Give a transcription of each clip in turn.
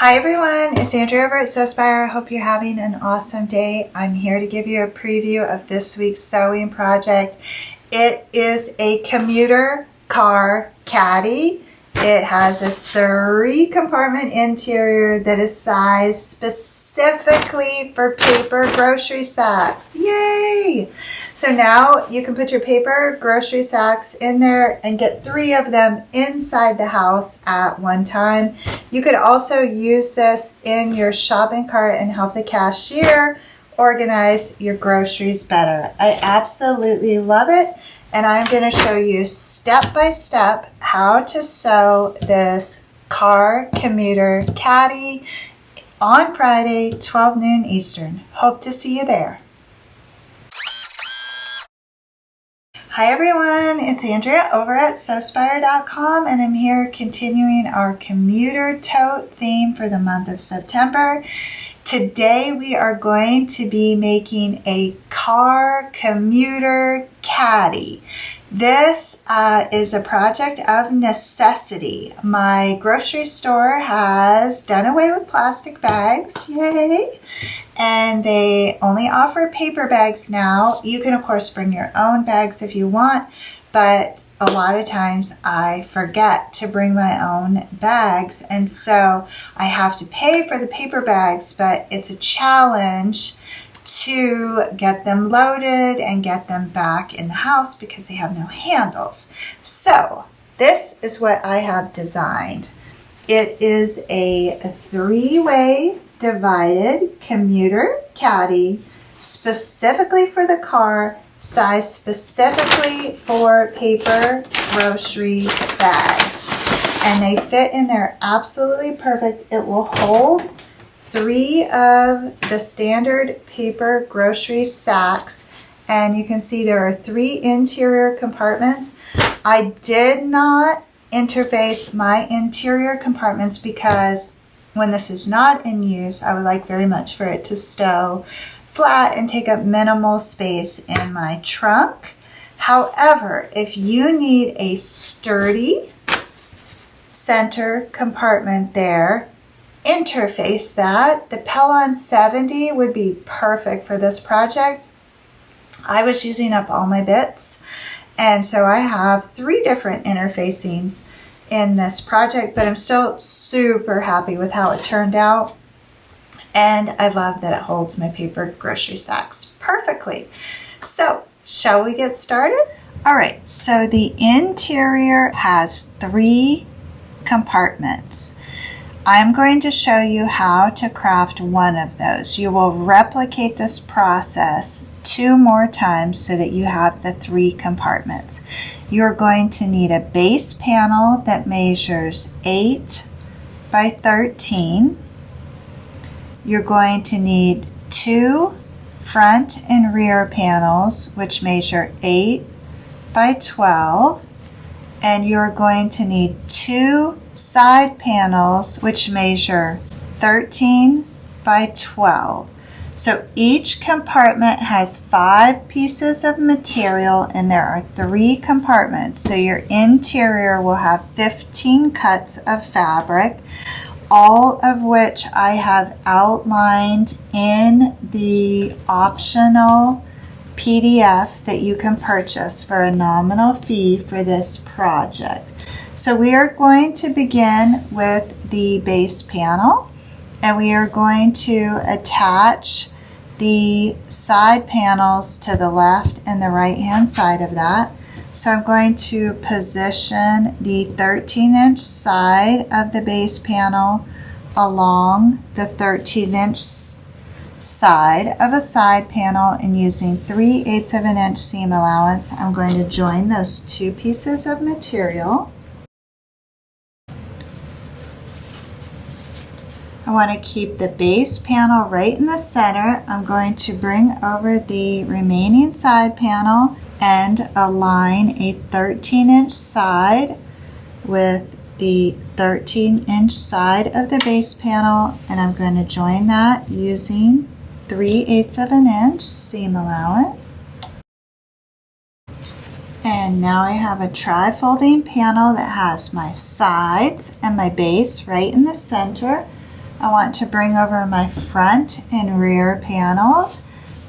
Hi everyone, it's Andrea over at Sewspire. I hope you're having an awesome day. I'm here to give you a preview of this week's sewing project. It is a commuter car caddy. It has a 3-compartment interior that is sized specifically for paper grocery sacks. Yay! So now you can put your paper grocery sacks in there and get 3 of them inside the house at one time. You could also use this in your shopping cart and help the cashier organize your groceries better. I absolutely love it, and I'm going to show you step by step how to sew this car commuter caddy on Friday, 12 noon Eastern. Hope to see you there. Hi everyone, it's Andrea over at Sewspire.com, and I'm here continuing our commuter tote theme for the month of September. Today we are going to be making a car commuter caddy. This is a project of necessity. My grocery store has done away with plastic bags, yay! And they only offer paper bags now. You can of course bring your own bags if you want, but a lot of times I forget to bring my own bags, and so I have to pay for the paper bags, but it's a challenge to get them loaded and get them back in the house because they have no handles. So this is what I have designed. It is a 3-way divided commuter caddy specifically for the car, sized specifically for paper grocery bags. And they fit in there absolutely perfect. It will hold 3 of the standard paper grocery sacks, and you can see there are 3 interior compartments. I did not interface my interior compartments because when this is not in use, I would like very much for it to stow flat and take up minimal space in my trunk. However, if you need a sturdy center compartment there, interface that. The Pellon 70 would be perfect for this project. I was using up all my bits, and so I have 3 different interfacings in this project, but I'm still super happy with how it turned out, and I love that it holds my paper grocery sacks perfectly. So shall we get started? All right, so the interior has 3 compartments. I'm going to show you how to craft one of those. You will replicate this process 2 more times so that you have the 3 compartments. You're going to need a base panel that measures 8 by 13. You're going to need 2 front and rear panels which measure 8 by 12. And you're going to need 2 side panels which measure 13 by 12. So each compartment has 5 pieces of material, and there are 3 compartments. So your interior will have 15 cuts of fabric, all of which I have outlined in the optional PDF that you can purchase for a nominal fee for this project. So we are going to begin with the base panel, and we are going to attach the side panels to the left and the right hand side of that. So I'm going to position the 13-inch side of the base panel along the 13-inch side of a side panel, and using 3/8 of an inch seam allowance, I'm going to join those 2 pieces of material. I want to keep the base panel right in the center. I'm going to bring over the remaining side panel and align a 13-inch side with the 13-inch side of the base panel, and I'm going to join that using 3/8 of an inch seam allowance. And now I have a tri-folding panel that has my sides and my base right in the center. I want to bring over my front and rear panels,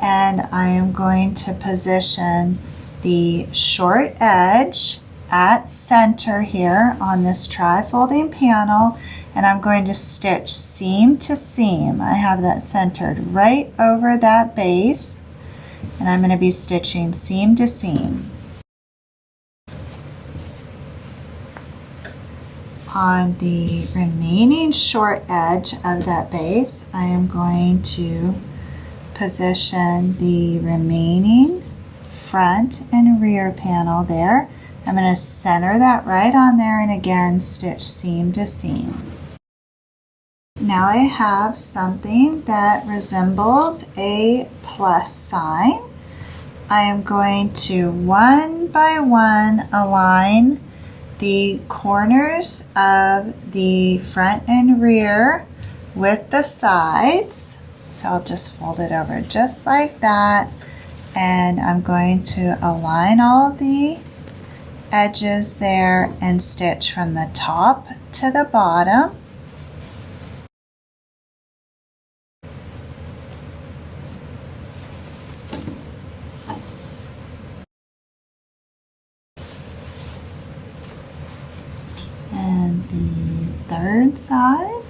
and I am going to position the short edge at center here on this tri-folding panel, and I'm going to stitch seam to seam. I have that centered right over that base, and I'm going to be stitching seam to seam. On the remaining short edge of that base, I am going to position the remaining front and rear panel there. I'm going to center that right on there and again stitch seam to seam. Now I have something that resembles a plus sign. I am going to one by one align the corners of the front and rear with the sides. So I'll just fold it over just like that, and I'm going to align all the edges there and stitch from the top to the bottom. And the third side.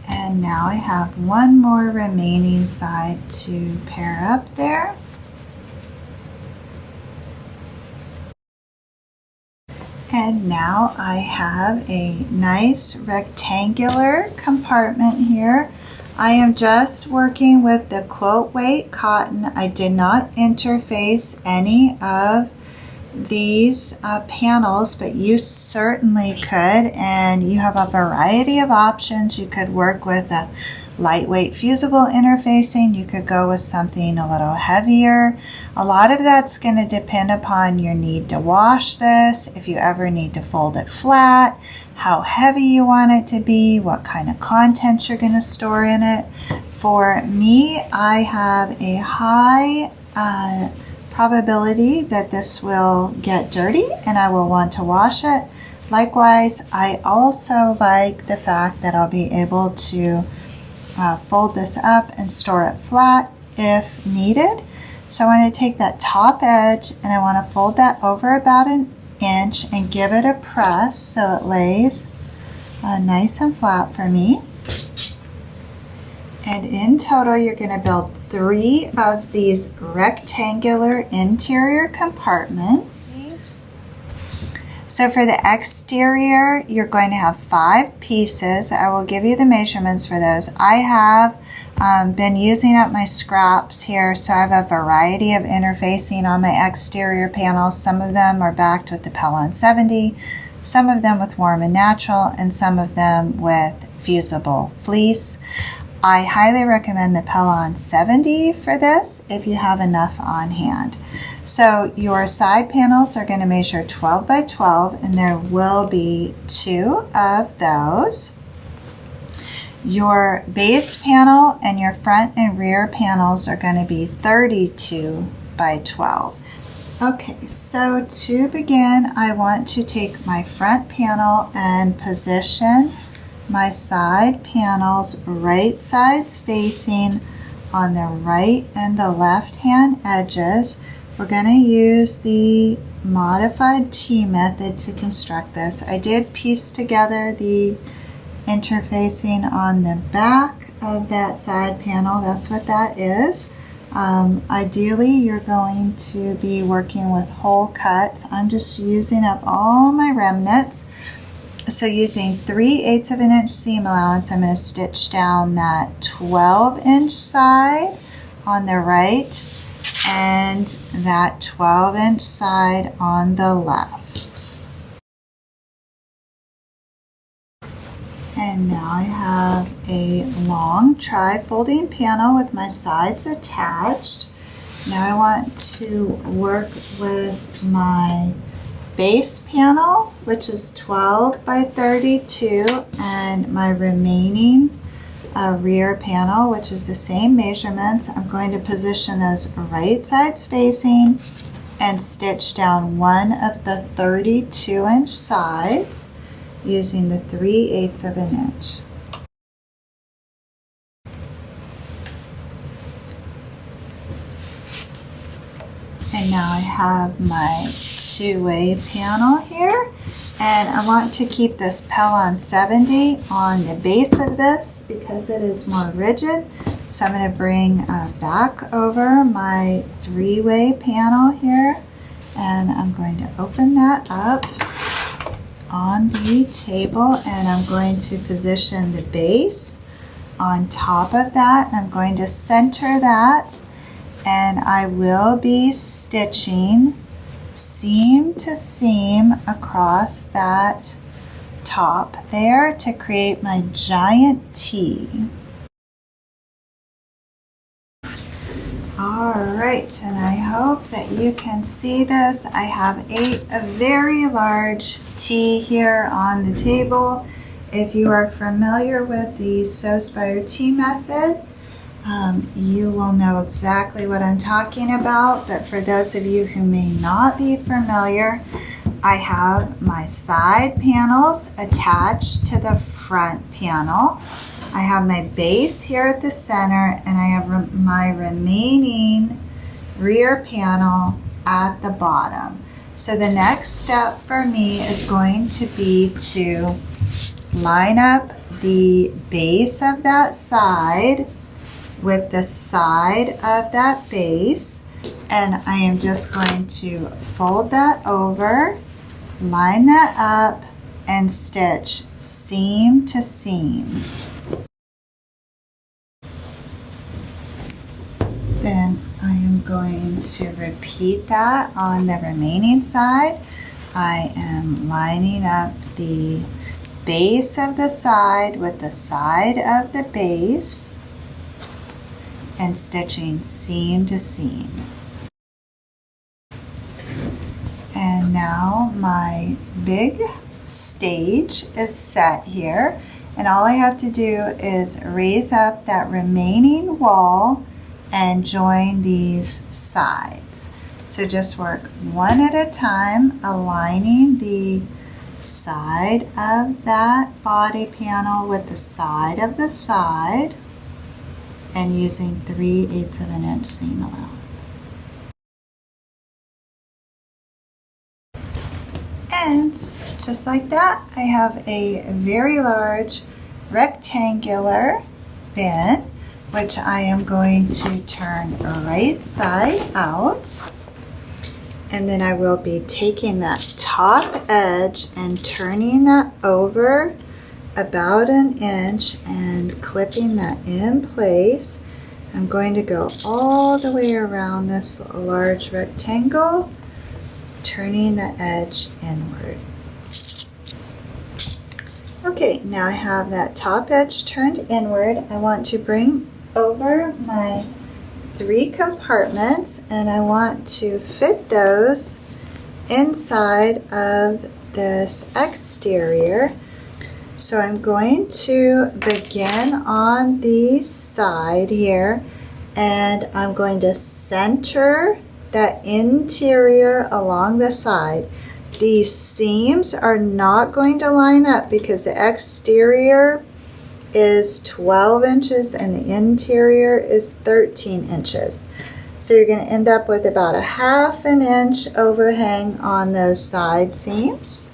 And now I have one more remaining side to pair up there. And now I have a nice rectangular compartment here. I am just working with the quote weight cotton. I did not interface any of these panels, but you certainly could, and you have a variety of options. You could work with a lightweight fusible interfacing. You could go with something a little heavier. A lot of that's going to depend upon your need to wash this, if you ever need to fold it flat, how heavy you want it to be, what kind of contents you're going to store in it. For me, I have a high probability that this will get dirty and I will want to wash it. Likewise, I also like the fact that I'll be able to fold this up and store it flat if needed. So I want to take that top edge and I want to fold that over about an inch and give it a press so it lays nice and flat for me. And in total, you're going to build 3 of these rectangular interior compartments. So for the exterior, you're going to have 5 pieces. I will give you the measurements for those. I have been using up my scraps here, so I have a variety of interfacing on my exterior panels. Some of them are backed with the Pella 70, some of them with Warm and Natural, and some of them with fusible fleece. I highly recommend the Pella 70 for this if you have enough on hand. So your side panels are going to measure 12 by 12, and there will be 2 of those. Your base panel and your front and rear panels are going to be 32 by 12. Okay, so to begin, I want to take my front panel and position my side panels right sides facing on the right and the left hand edges. We're going to use the modified T method to construct this. I did piece together the interfacing on the back of that side panel. That's what that is. Ideally, you're going to be working with hole cuts. I'm just using up all my remnants. So using 3/8 of an inch seam allowance, I'm going to stitch down that 12-inch side on the right and that 12-inch side on the left. And now I have a long tri-folding panel with my sides attached. Now I want to work with my base panel, which is 12 by 32, and my remaining rear panel, which is the same measurements. I'm going to position those right sides facing and stitch down one of the 32-inch sides. using the 3/8 of an inch. And now I have my two-way panel here, and I want to keep this Pellon 70 on the base of this because it is more rigid. So I'm going to bring back over my three-way panel here, and I'm going to open that up on the table, and I'm going to position the base on top of that. I'm going to center that, and I will be stitching seam to seam across that top there to create my giant T. Alright, and I hope that you can see this. I have a very large T here on the table. If you are familiar with the Sewspire T method, you will know exactly what I'm talking about, but for those of you who may not be familiar, I have my side panels attached to the front panel. I have my base here at the center, and I have my remaining rear panel at the bottom. So the next step for me is going to be to line up the base of that side with the side of that base, and I am just going to fold that over, line that up, and stitch seam to seam. Then I am going to repeat that on the remaining side. I am lining up the base of the side with the side of the base and stitching seam to seam. And now my big stage is set here, and all I have to do is raise up that remaining wall and join these sides. So just work one at a time, aligning the side of that body panel with the side of the side, and using 3/8 of an inch seam allowance. And just like that, I have a very large rectangular bin, which I am going to turn right side out. And then I will be taking that top edge and turning that over about an inch and clipping that in place. I'm going to go all the way around this large rectangle, turning the edge inward. Okay, now I have that top edge turned inward. I want to bring over my 3 compartments, and I want to fit those inside of this exterior. So I'm going to begin on the side here, and I'm going to center that interior along the side. These seams are not going to line up because the exterior is 12 inches and the interior is 13 inches. So you're going to end up with about a 1/2 inch overhang on those side seams.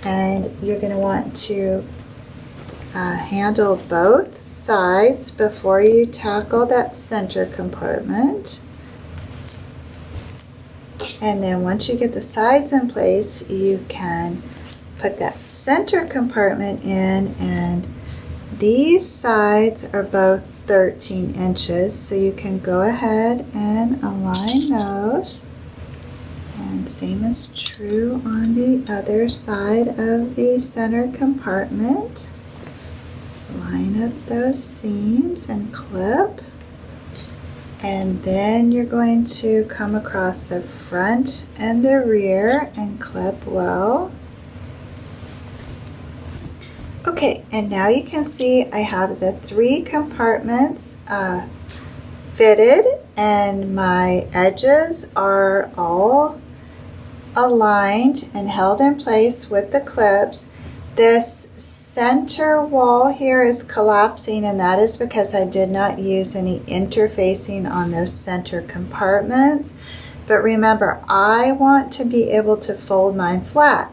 And you're going to want to handle both sides before you tackle that center compartment. And then once you get the sides in place, you can put that center compartment in, and these sides are both 13 inches, so you can go ahead and align those. And same is true on the other side of the center compartment. Line up those seams and clip. And then you're going to come across the front and the rear and clip well. Okay, and now you can see I have the 3 compartments fitted, and my edges are all aligned and held in place with the clips. This center wall here is collapsing, and that is because I did not use any interfacing on those center compartments. But remember, I want to be able to fold mine flat.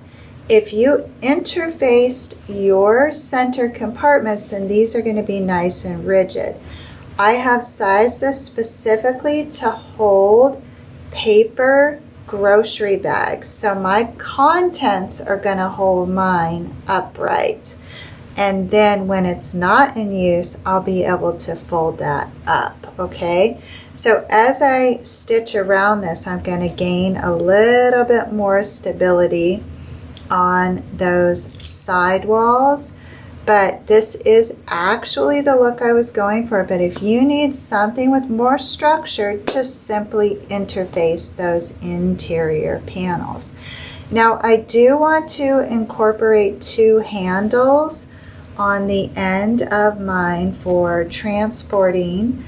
If you interfaced your center compartments, then these are going to be nice and rigid. I have sized this specifically to hold paper grocery bags. So my contents are going to hold mine upright. And then when it's not in use, I'll be able to fold that up, okay? So as I stitch around this, I'm going to gain a little bit more stability on those side walls, but this is actually the look I was going for. But if you need something with more structure, just simply interface those interior panels. Now I do want to incorporate 2 handles on the end of mine for transporting.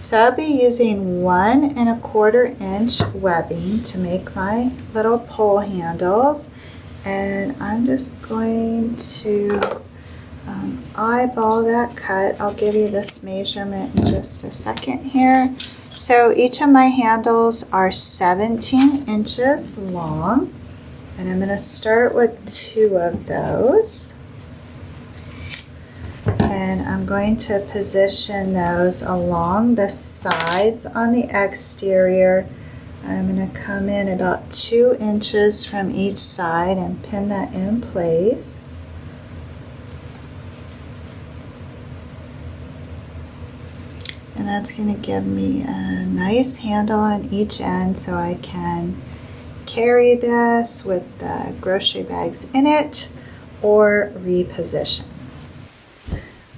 So I'll be using 1 1/4 inch webbing to make my little pole handles. And I'm just going to eyeball that cut. I'll give you this measurement in just a second here. So each of my handles are 17 inches long. And I'm going to start with 2 of those. And I'm going to position those along the sides on the exterior. I'm going to come in about 2 inches from each side and pin that in place. And that's going to give me a nice handle on each end so I can carry this with the grocery bags in it or reposition.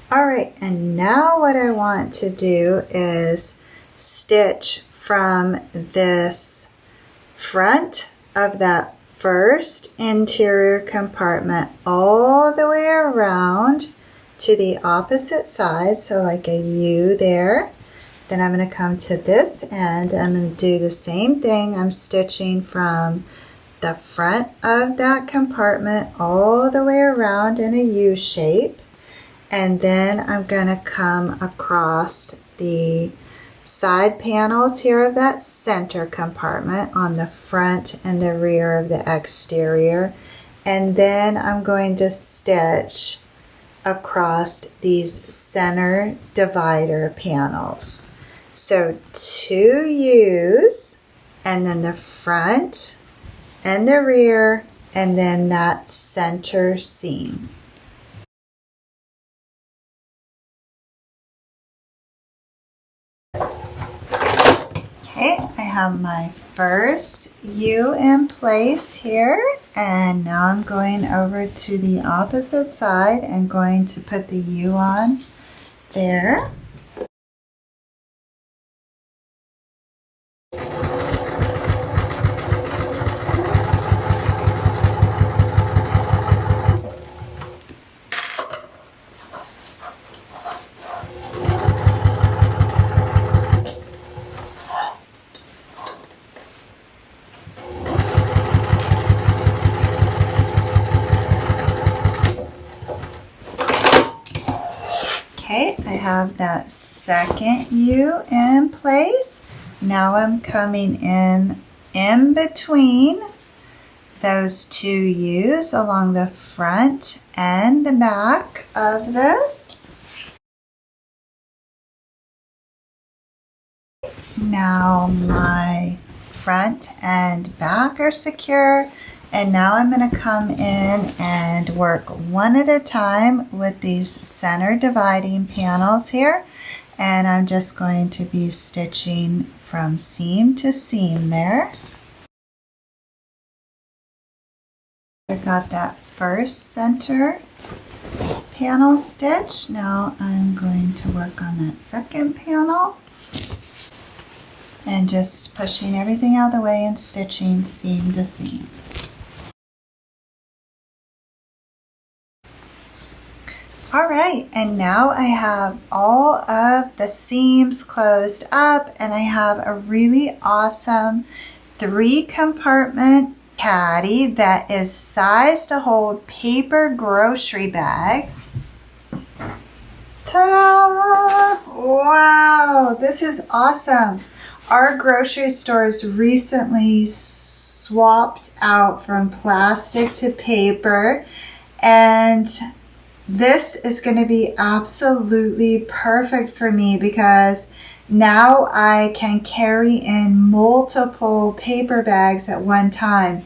Alright, and now what I want to do is stitch from this front of that first interior compartment all the way around to the opposite side, so like a U there. Then I'm going to come to this end. I'm going to do the same thing. I'm stitching from the front of that compartment all the way around in a U shape. And then I'm going to come across the side panels here of that center compartment on the front and the rear of the exterior. And then I'm going to stitch across these center divider panels. So 2 U's, and then the front and the rear, and then that center seam. Okay, I have my first U in place here, and now I'm going over to the opposite side and going to put the U on there. Okay, I have that second U in place. Now I'm coming in between those 2 U's along the front and the back of this. Now my front and back are secure. And now I'm going to come in and work one at a time with these center dividing panels here. And I'm just going to be stitching from seam to seam there. I got that first center panel stitch. Now I'm going to work on that second panel. And just pushing everything out of the way and stitching seam to seam. Alright, and now I have all of the seams closed up, and I have a really awesome 3 compartment Caddy that is sized to hold paper grocery bags. Ta-da! Wow, this is awesome. Our grocery stores recently swapped out from plastic to paper, and this is going to be absolutely perfect for me because now I can carry in multiple paper bags at one time.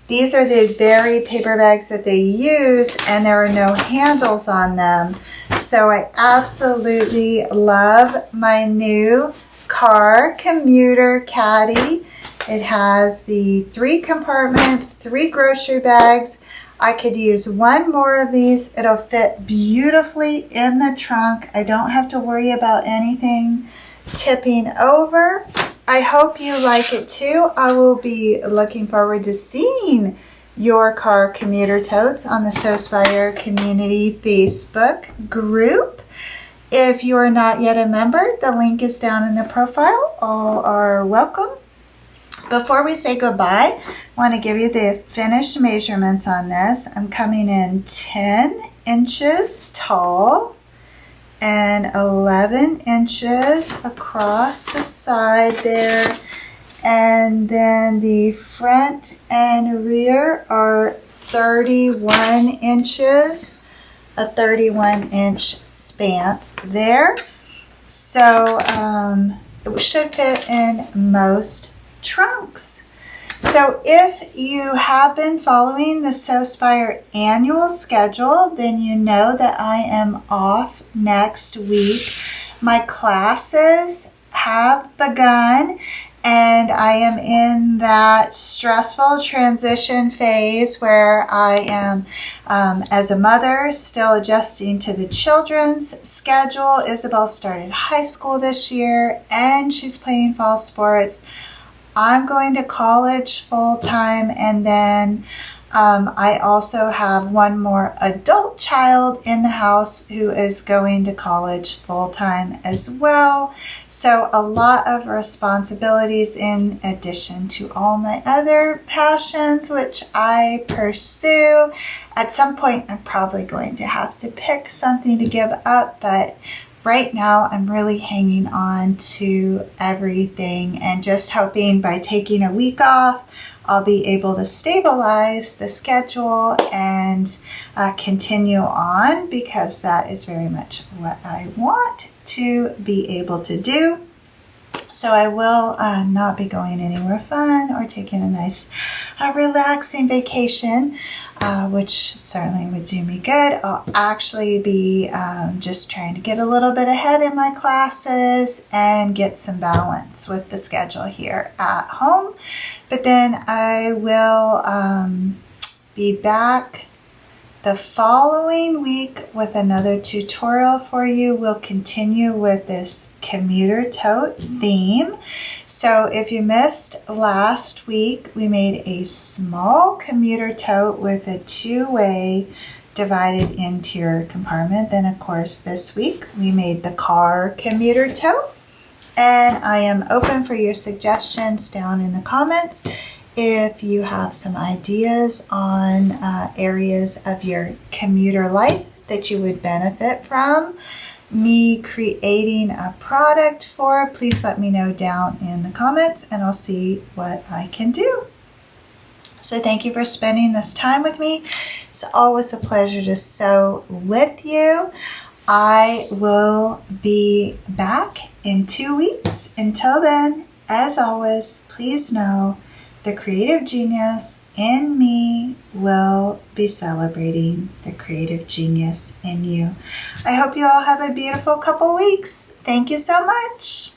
These are the very paper bags that they use, and there are no handles on them. So I absolutely love my new car Commuter Caddy. It has the 3 compartments, 3 grocery bags. I could use one more of these. It'll fit beautifully in the trunk. I don't have to worry about anything tipping over. I hope you like it too. I will be looking forward to seeing your car commuter totes on the Sewspire community Facebook group. If you are not yet a member, the link is down in the profile. All are welcome. Before we say goodbye, I want to give you the finished measurements on this. I'm coming in 10 inches tall and 11 inches across the side there. And then the front and rear are 31 inches, a 31-inch span there. So it should fit in most trunks. So if you have been following the Sewspire annual schedule, then you know that I am off next week. My classes have begun, and I am in that stressful transition phase where I am, as a mother, still adjusting to the children's schedule. Isabel started high school this year, and she's playing fall sports. I'm going to college full-time, and then I also have one more adult child in the house who is going to college full-time as well. So a lot of responsibilities in addition to all my other passions, which I pursue. At some point, I'm probably going to have to pick something to give up, but right now, I'm really hanging on to everything and just hoping by taking a week off, I'll be able to stabilize the schedule and continue on, because that is very much what I want to be able to do. So I will not be going anywhere fun or taking a nice relaxing vacation, which certainly would do me good. I'll actually be just trying to get a little bit ahead in my classes and get some balance with the schedule here at home. But then I will be back the following week with another tutorial for you. We'll continue with this commuter tote theme. So if you missed last week, we made a small commuter tote with a 2-way divided interior compartment. Then of course this week we made the car commuter tote. And I am open for your suggestions down in the comments. If you have some ideas on areas of your commuter life that you would benefit from me creating a product for, please let me know down in the comments and I'll see what I can do. So thank you for spending this time with me. It's always a pleasure to sew with you. I will be back in 2 weeks. Until then, as always, please know the creative genius in me will be celebrating the creative genius in you. I hope you all have a beautiful couple weeks. Thank you so much.